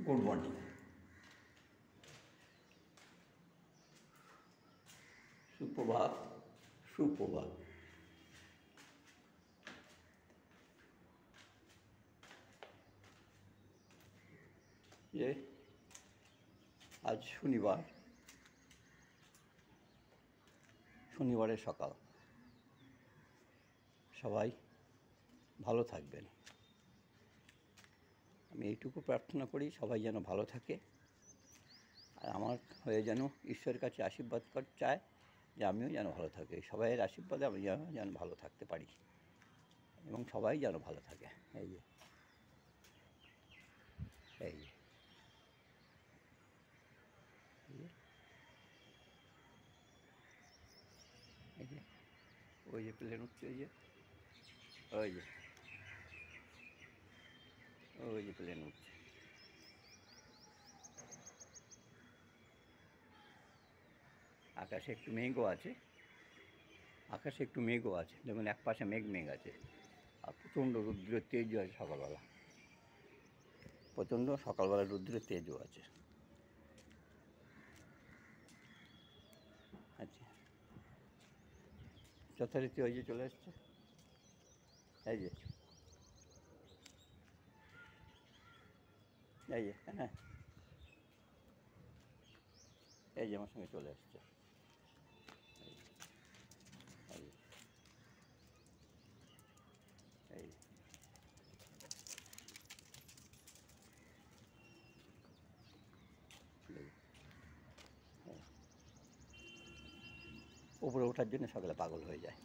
Good morning. সুপ্রভাত, সুপ্রভাত। যে আজ শনিবারের সকাল, সবাই ভালো থাকবেন। আমি এইটুকু প্রার্থনা করি সবাই যেন ভালো থাকে, আর আমার হয়ে যেন ঈশ্বরের কাছে আশীর্বাদ চায় যে আমিও যেন ভালো থাকি। সবাইয়ের আশীর্বাদে আমি যেন ভালো থাকতে পারি এবং সবাই যেন ভালো থাকে। এই যে এই এই যে ওই যে প্লেন উঠছে, ওই যে ওই যে প্লেন উঠছে। আকাশে একটু মেঘও আছে, দেখুন এক পাশে মেঘ আছে, আর প্রচণ্ড রৌদ্রের তেজও আছে সকালবেলা, রৌদ্রের তেজও আছে। আচ্ছা, যথারীতি ওই যে চলে এসছে, এই যে হ্যাঁ, এই যে আমার সঙ্গে চলে এসছে। এই উপরে ওঠার জন্য সকালে পাগল হয়ে যায়।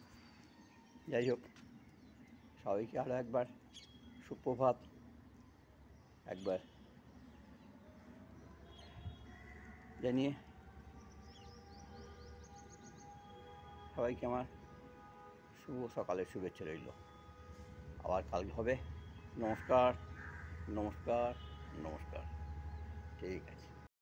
যাই হোক, সবাইকে আরও একবার সুপ্রভাত, একবার জানিয়ে সবাইকে আমার শুভ সকালের শুভেচ্ছা রইল। আবার কাল হবে। নমস্কার, নমস্কার, নমস্কার। ঠিক আছে।